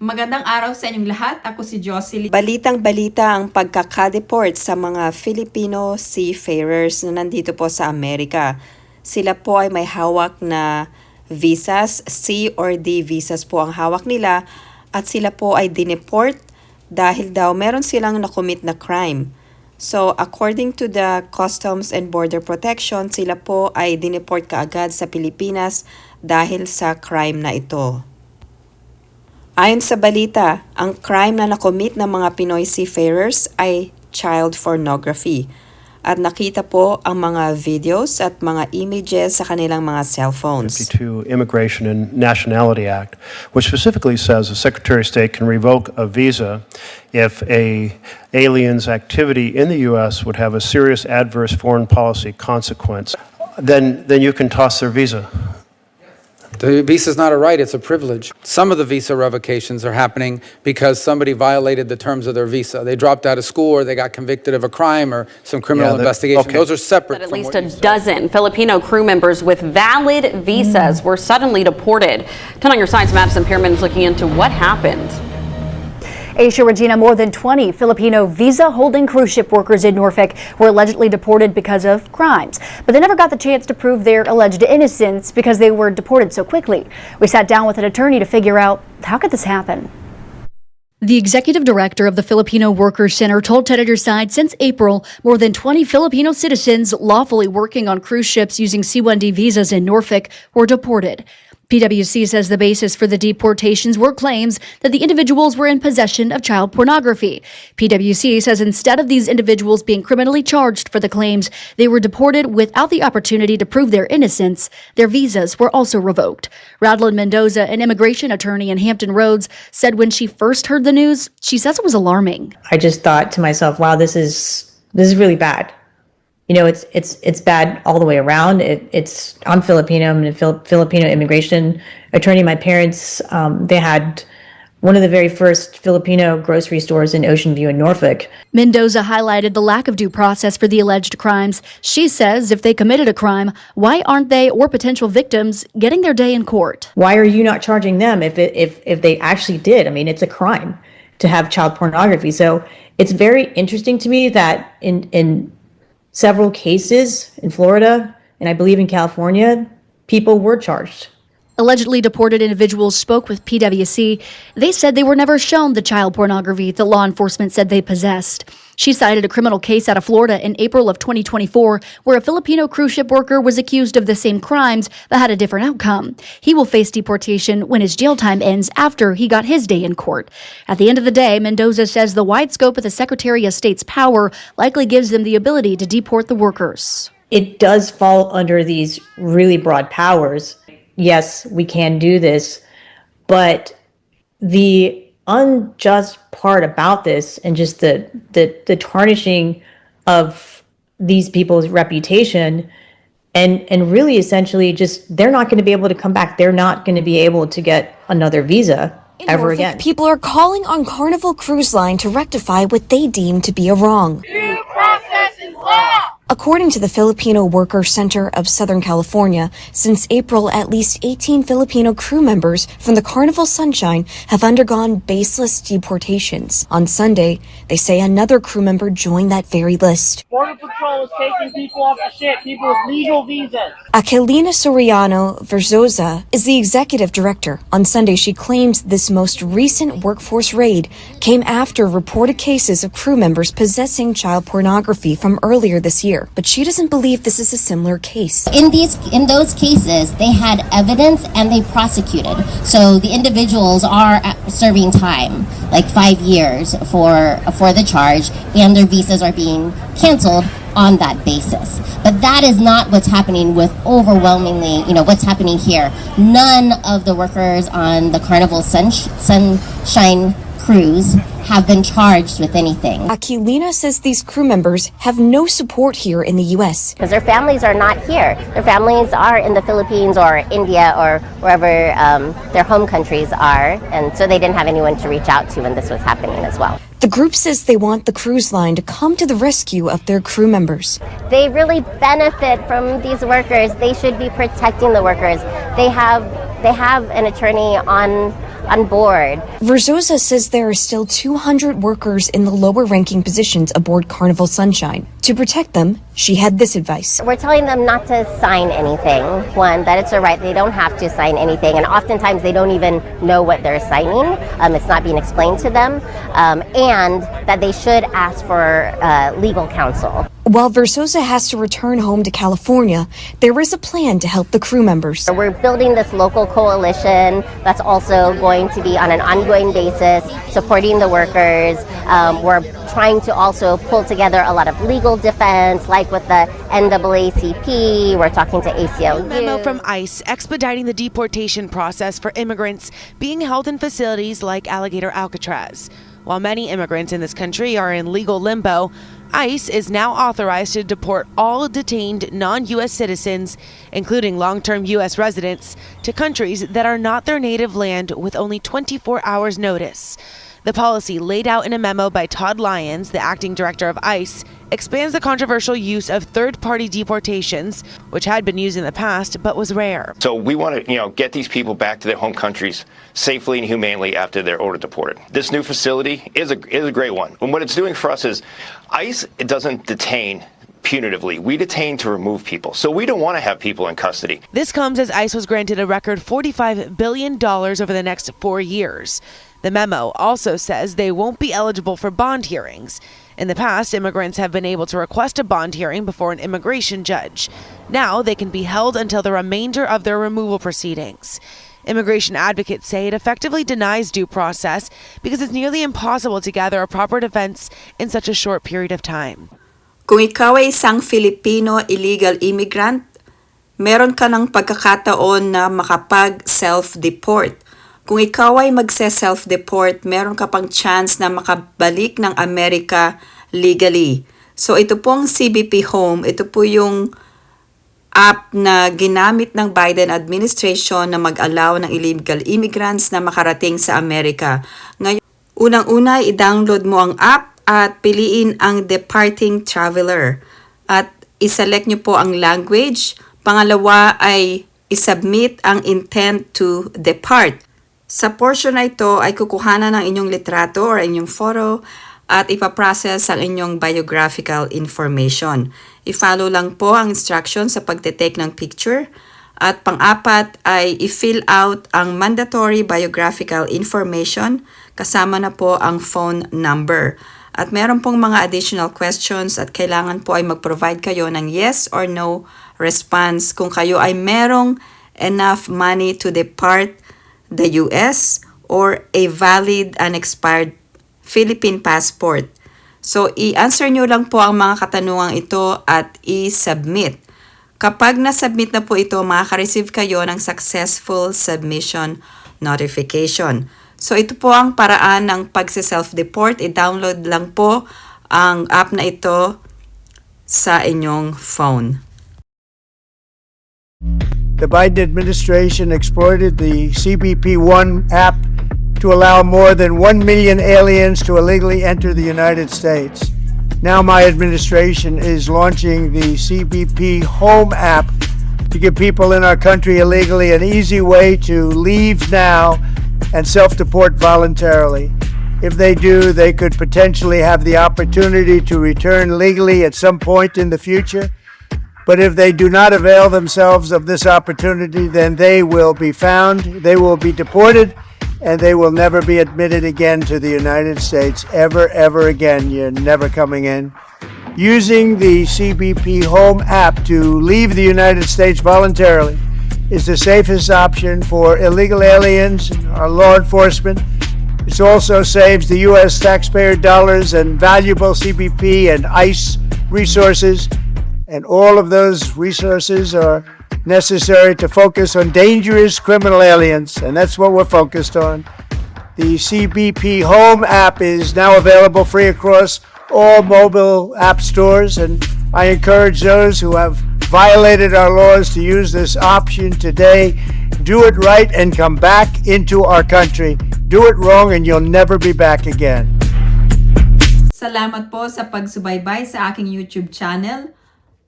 Magandang araw sa inyong lahat. Ako si Jocelyn. Balitang-balita ang pagkakadeport sa mga Filipino seafarers na nandito po sa Amerika. Sila po ay may hawak na visas, C or D visas po ang hawak nila at sila po ay dineport dahil daw meron silang nakomit na crime. So according to the Customs and Border Protection, sila po ay dineport kaagad sa Pilipinas dahil sa crime na ito. Ayon sa balita, ang crime na nakomit ng mga Pinoy seafarers ay child pornography. At nakita po ang mga videos at mga images sa kanilang mga cellphones. 52 Immigration and Nationality Act, which specifically says the Secretary of State can revoke a visa if a alien's activity in the U.S. would have a serious adverse foreign policy consequence. Then you can toss their visa. The visa is not a right, it's a privilege. Some of the visa revocations are happening because somebody violated the terms of their visa. They dropped out of school or they got convicted of a crime or some criminal investigation. okay. Those are separate But at from least what a dozen Filipino crew members with valid visas were suddenly deported. 10 on your side's Madison Pierman's looking into what happened. Asia Regina, more than 20 Filipino visa-holding cruise ship workers in Norfolk were allegedly deported because of crimes. But they never got the chance to prove their alleged innocence because they were deported so quickly. We sat down with an attorney to figure out how could this happen. The executive director of the Filipino Workers Center told 10 on your side since April, more than 20 Filipino citizens lawfully working on cruise ships using C1D visas in Norfolk were deported. PwC says the basis for the deportations were claims that the individuals were in possession of child pornography. PwC says instead of these individuals being criminally charged for the claims, they were deported without the opportunity to prove their innocence. Their visas were also revoked. Radlyn Mendoza, an immigration attorney in Hampton Roads, said when she first heard the news, she says it was alarming. I just thought to myself, wow, this is really bad. You know, it's bad all the way around. I'm Filipino. I'm a Filipino immigration attorney. My parents, they had one of the very first Filipino grocery stores in Ocean View in Norfolk. Mendoza highlighted the lack of due process for the alleged crimes. She says if they committed a crime, why aren't they or potential victims getting their day in court? Why are you not charging them if they actually did? I mean, it's a crime to have child pornography. So it's very interesting to me that in several cases in Florida, and I believe in California, people were charged. Allegedly deported individuals spoke with PwC. They said they were never shown the child pornography that law enforcement said they possessed. She cited a criminal case out of Florida in April of 2024 where a Filipino cruise ship worker was accused of the same crimes but had a different outcome. He will face deportation when his jail time ends after he got his day in court. At the end of the day, Mendoza says the wide scope of the Secretary of State's power likely gives them the ability to deport the workers. It does fall under these really broad powers. Yes, we can do this, but the unjust part about this and just the tarnishing of these people's reputation and really essentially just they're not going to be able to come back. They're not going to be able to get another visa ever again. People are calling on Carnival Cruise Line to rectify what they deem to be a wrong. Due process is law! According to the Filipino Workers Center of Southern California, since April, at least 18 Filipino crew members from the Carnival Sunshine have undergone baseless deportations. On Sunday, they say another crew member joined that very list. Border Patrol is taking people off the ship, people with legal visas. Aquilina Soriano Verzosa is the executive director. On Sunday, she claims this most recent workforce raid came after reported cases of crew members possessing child pornography from earlier this year. But she doesn't believe this is a similar case. In those cases, they had evidence and they prosecuted. So the individuals are serving time, like 5 years for the charge, and their visas are being canceled on that basis. But that is not what's happening with overwhelmingly, what's happening here. None of the workers on the Carnival Sunshine cruise have been charged with anything. Aquilina says these crew members have no support here in the U.S. Because their families are not here. Their families are in the Philippines or India or wherever their home countries are, and so they didn't have anyone to reach out to when this was happening as well. The group says they want the cruise line to come to the rescue of their crew members. They really benefit from these workers. They should be protecting the workers. They have They have an attorney on board. Verzosa says there are still 200 workers in the lower ranking positions aboard Carnival Sunshine. To protect them, she had this advice. We're telling them not to sign anything. One, that it's a right, they don't have to sign anything, and oftentimes they don't even know what they're signing. It's not being explained to them, and that they should ask for legal counsel. While Verzosa has to return home to California, there is a plan to help the crew members. We're building this local coalition that's also going to be on an ongoing basis, supporting the workers. We're trying to also pull together a lot of legal defense, like with the NAACP. We're talking to ACLU. Memo from ICE expediting the deportation process for immigrants being held in facilities like Alligator Alcatraz. While many immigrants in this country are in legal limbo, ICE is now authorized to deport all detained non-U.S. citizens, including long-term U.S. residents, to countries that are not their native land with only 24 hours notice. The policy, laid out in a memo by Todd Lyons, the acting director of ICE, expands the controversial use of third-party deportations, which had been used in the past but was rare. So we want to, get these people back to their home countries safely and humanely after they're ordered deported. This new facility is a great one. And what it's doing for us is ICE doesn't detain punitively. We detain to remove people. So we don't want to have people in custody. This comes as ICE was granted a record $45 billion over the next 4 years. The memo also says they won't be eligible for bond hearings. In the past, immigrants have been able to request a bond hearing before an immigration judge. Now they can be held until the remainder of their removal proceedings. Immigration advocates say it effectively denies due process because it's nearly impossible to gather a proper defense in such a short period of time. Kung ikaw ay isang Filipino illegal immigrant, meron ka ng pagkakataon na makapag-self-deport. Kung ikaw ay magse-self-deport, meron ka pang chance na makabalik ng Amerika legally. So ito pong CBP Home, ito po yung app na ginamit ng Biden administration na mag-allow ng illegal immigrants na makarating sa Amerika. Ngayon, unang-una, i-download mo ang app at piliin ang departing traveler. At iselect nyo po ang language. Pangalawa ay isubmit ang intent to depart. Sa portion na ito ay kukuhanan ng inyong litrato or inyong photo at ipaprocess ang inyong biographical information. I-follow lang po ang instruction sa pagte-take ng picture. At pang-apat ay i-fill out ang mandatory biographical information kasama na po ang phone number. At meron pong mga additional questions at kailangan po ay mag-provide kayo ng yes or no response kung kayo ay merong enough money to depart the US or a valid and expired Philippine passport. So, i-answer nyo lang po ang mga katanungang ito at i-submit. Kapag na-submit na po ito, makaka-receive kayo ng successful submission notification. So, ito po ang paraan ng pag-self-deport. I-download lang po ang app na ito sa inyong phone. The Biden administration exploited the CBP-1 app to allow more than 1 million aliens to illegally enter the United States. Now my administration is launching the CBP Home app to give people in our country illegally an easy way to leave now and self-deport voluntarily. If they do, they could potentially have the opportunity to return legally at some point in the future. But if they do not avail themselves of this opportunity, then they will be found, they will be deported, and they will never be admitted again to the United States ever again. You're never coming in. Using the CBP Home app to leave the United States voluntarily is the safest option for illegal aliens and our law enforcement. It also saves the U.S. taxpayer dollars and valuable CBP and ICE resources. And all of those resources are necessary to focus on dangerous criminal aliens, and that's what we're focused on. The CBP Home app is now available free across all mobile app stores, and I encourage those who have violated our laws to use this option today. Do it right and come back into our country. Do it wrong and you'll never be back again. Salamat po sa pagsubaybay sa aking YouTube channel.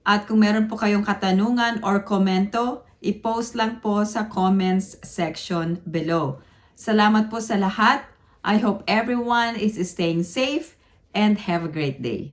At kung meron po kayong katanungan or komento, i-post lang po sa comments section below. Salamat po sa lahat. I hope everyone is staying safe and have a great day.